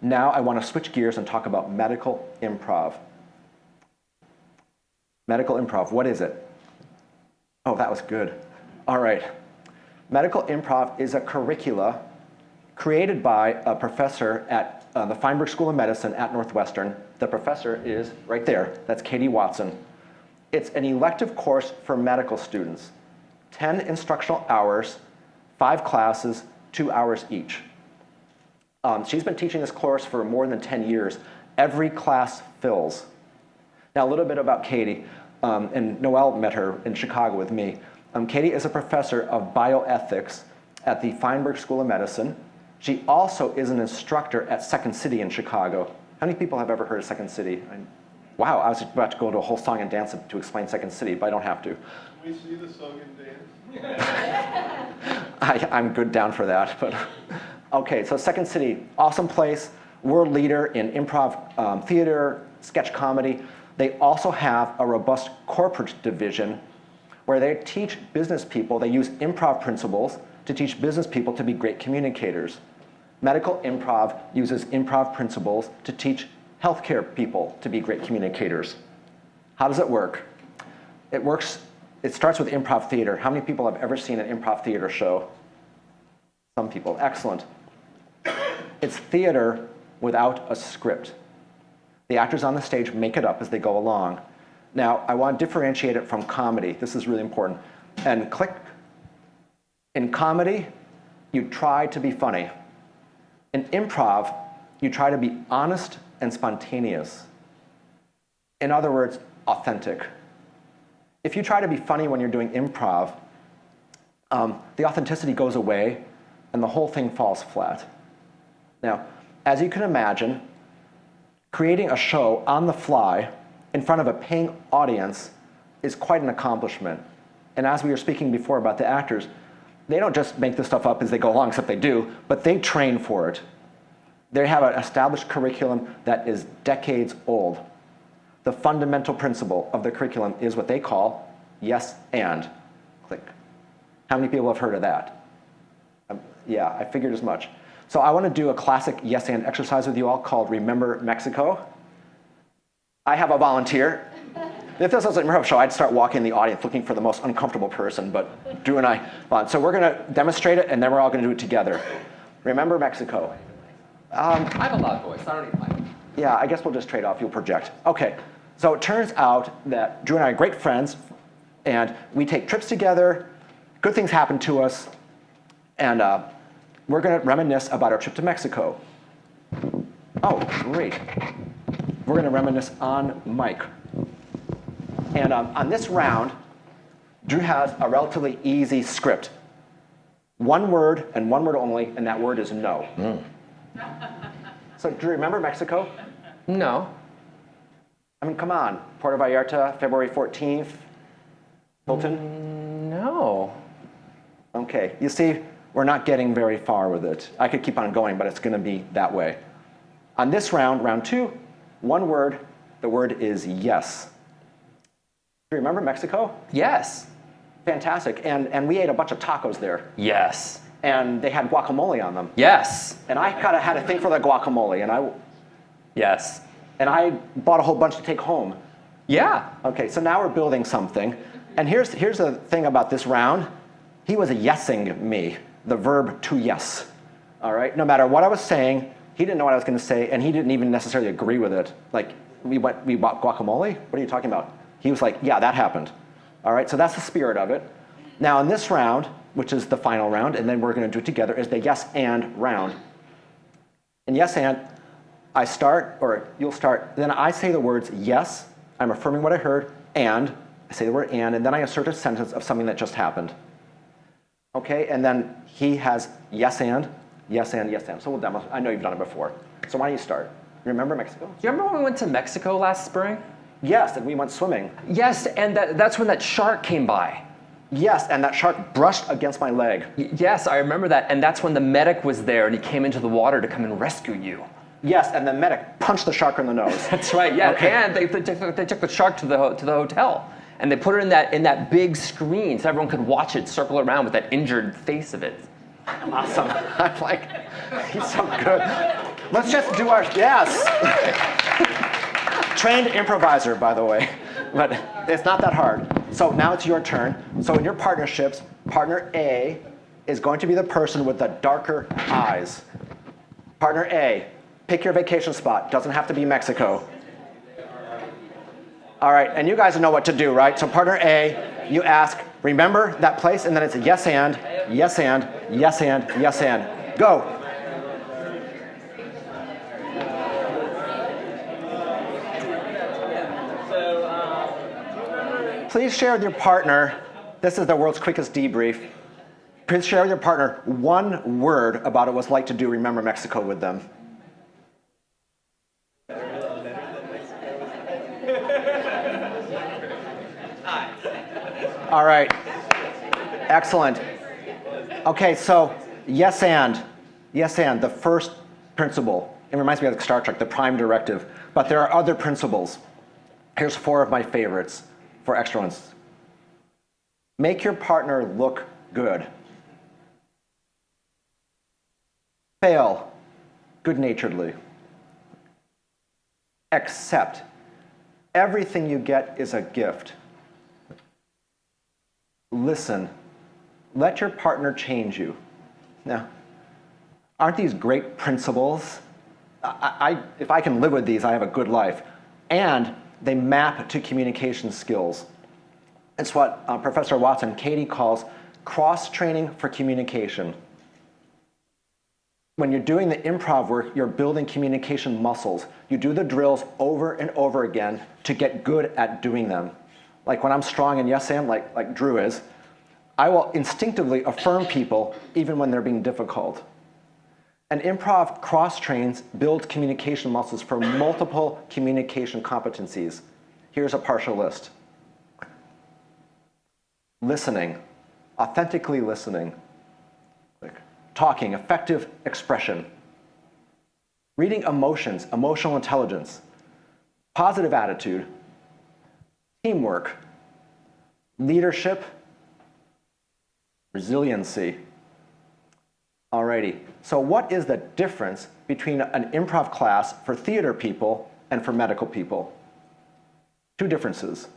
Now I want to switch gears and talk about medical improv. Medical improv, what is it? Oh, that was good. All right. Medical improv is a curricula created by a professor at the Feinberg School of Medicine at Northwestern. The professor is right there. That's Katie Watson. It's an elective course for medical students. 10 instructional hours, 5 classes, 2 hours each. She's been teaching this course for more than 10 years. Every class fills. Now, a little bit about Katie, and Noelle met her in Chicago with me. Katie is a professor of bioethics at the Feinberg School of Medicine. She also is an instructor at Second City in Chicago. How many people have ever heard of Second City? Wow, I was about to go into a whole song and dance to explain Second City, but I don't have to. Can we see the song and dance? I'm good down for that, but okay, so Second City, awesome place, world leader in improv theater, sketch comedy. They also have a robust corporate division where they teach business people, they use improv principles to teach business people to be great communicators. Medical improv uses improv principles to teach healthcare people to be great communicators. How does it work? It starts with improv theater. How many people have ever seen an improv theater show? Some people, excellent. It's theater without a script. The actors on the stage make it up as they go along. Now, I want to differentiate it from comedy. This is really important. And click. In comedy, you try to be funny. In improv, you try to be honest and spontaneous. In other words, authentic. If you try to be funny when you're doing improv, the authenticity goes away and the whole thing falls flat. Now, as you can imagine, creating a show on the fly in front of a paying audience is quite an accomplishment. And as we were speaking before about the actors, they don't just make this stuff up as they go along, except they do, but they train for it. They have an established curriculum that is decades old. The fundamental principle of the curriculum is what they call yes and. Click. How many people have heard of that? Yeah, I figured as much. So I want to do a classic yes and exercise with you all called Remember Mexico. I have a volunteer. If this was an improv show, I'd start walking the audience looking for the most uncomfortable person, but Drew and I, so we're going to demonstrate it, and then we're all going to do it together. Remember Mexico. I have a loud voice. I don't need mine. Yeah, I guess we'll just trade off. You'll project. Okay, so it turns out that Drew and I are great friends, and we take trips together. Good things happen to us, and we're going to reminisce about our trip to Mexico. Oh, great. We're going to reminisce on mic. And on this round, Drew has a relatively easy script. One word and one word only, and that word is no. So Drew, remember Mexico? No. I mean, come on. Puerto Vallarta, February 14th. Hilton? No. Okay, you see, we're not getting very far with it. I could keep on going, but it's going to be that way. On this round, round 2, one word, the word is yes. Do you remember Mexico? Yes. Fantastic. And we ate a bunch of tacos there. Yes. And they had guacamole on them. Yes. And I kind of had a thing for the guacamole, Yes. and I bought a whole bunch to take home. Yeah. Okay, so now we're building something. And here's the thing about this round. He was yesing me, the verb to yes. All right? No matter what I was saying, he didn't know what I was going to say, and he didn't even necessarily agree with it. Like, we bought guacamole? What are you talking about? He was like, yeah, that happened. All right, so that's the spirit of it. Now in this round, which is the final round, and then we're going to do it together, is the yes and round. And yes and, I start, or you'll start, then I say the words yes, I'm affirming what I heard, and I say the word and then I assert a sentence of something that just happened. Okay, and then he has yes and, yes and, yes and. So we'll demo. I know you've done it before. So why don't you start? Remember Mexico? Do you remember when we went to Mexico last spring? Yes, and we went swimming. Yes, and that's when that shark came by. Yes, and that shark brushed against my leg. Yes, I remember that, and that's when the medic was there and he came into the water to come and rescue you. Yes, and the medic punched the shark in the nose. That's right, yeah, Okay. and they took the shark to the hotel, and they put it in that big screen so everyone could watch it circle around with that injured face of it. Awesome. I'm like, he's so good. Let's just do our, yes. Trained improviser, by the way, but it's not that hard. So now it's your turn. So in your partnerships, partner A is going to be the person with the darker eyes. Partner A, pick your vacation spot. Doesn't have to be Mexico. All right, and you guys know what to do, right? So partner A, you ask, remember that place, and then it's yes and, yes and, yes and, yes and. Go. Please share with your partner, this is the world's quickest debrief. Please share with your partner one word about what it was like to do Remember Mexico with them. All right, excellent. Okay, so yes and, the first principle. It reminds me of Star Trek, the prime directive, but there are other principles. Here's 4 of my favorites for extra ones. Make your partner look good. Fail good-naturedly. Accept. Everything you get is a gift. Listen. Let your partner change you. Now, aren't these great principles? If I can live with these, I have a good life. And they map to communication skills. It's what Professor Watson, Katie, calls cross-training for communication. When you're doing the improv work, you're building communication muscles. You do the drills over and over again to get good at doing them. Like when I'm strong in yes and, like Drew is, I will instinctively affirm people even when they're being difficult. And improv cross-trains builds communication muscles for multiple communication competencies. Here's a partial list. Listening, authentically listening. Talking, effective expression. Reading emotions, emotional intelligence. Positive attitude. Teamwork. Leadership. Resiliency. Alrighty, so what is the difference between an improv class for theater people and for medical people? 2 differences.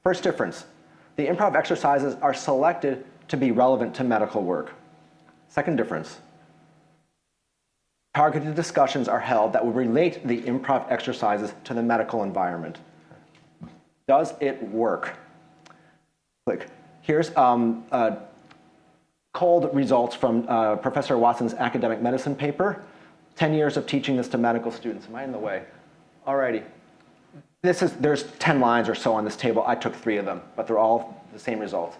First difference, the improv exercises are selected to be relevant to medical work. Second difference, targeted discussions are held that will relate the improv exercises to the medical environment. Does it work? Click. Here's cold results from Professor Watson's academic medicine paper. 10 years of teaching this to medical students. Am I in the way? Alrighty. There's 10 lines or so on this table. I took 3 of them, but they're all the same results.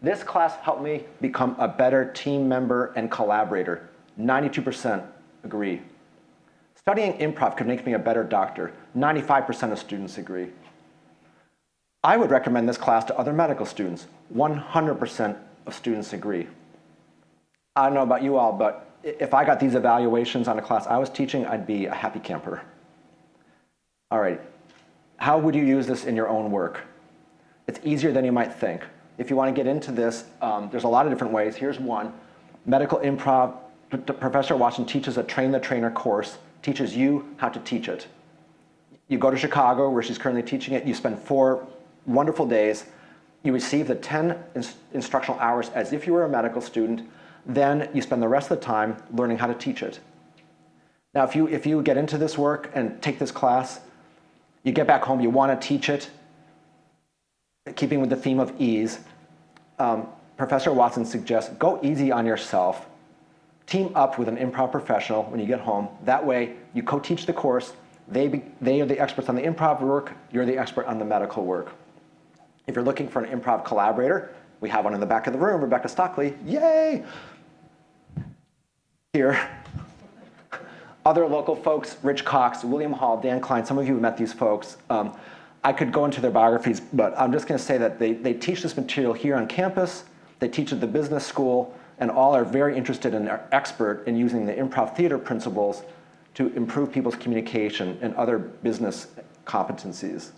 This class helped me become a better team member and collaborator. 92% agree. Studying improv could make me a better doctor. 95% of students agree. I would recommend this class to other medical students. 100% of students agree. I don't know about you all, but if I got these evaluations on a class I was teaching, I'd be a happy camper. All right, how would you use this in your own work? It's easier than you might think. If you want to get into this, there's a lot of different ways. Here's one. Medical Improv, Professor Watson teaches a Train the Trainer course, teaches you how to teach it. You go to Chicago, where she's currently teaching it, you spend 4 wonderful days, you receive the 10 instructional hours as if you were a medical student, then you spend the rest of the time learning how to teach it. Now, if you get into this work and take this class, you get back home, you want to teach it, keeping with the theme of ease, Professor Watson suggests go easy on yourself, team up with an improv professional when you get home. That way, you co-teach the course, they are the experts on the improv work, you're the expert on the medical work. If you're looking for an improv collaborator, we have one in the back of the room, Rebecca Stockley, yay! Here. Other local folks, Rich Cox, William Hall, Dan Klein, some of you have met these folks. I could go into their biographies, but I'm just going to say that they teach this material here on campus, they teach at the business school, and all are very interested and are expert in using the improv theater principles to improve people's communication and other business competencies.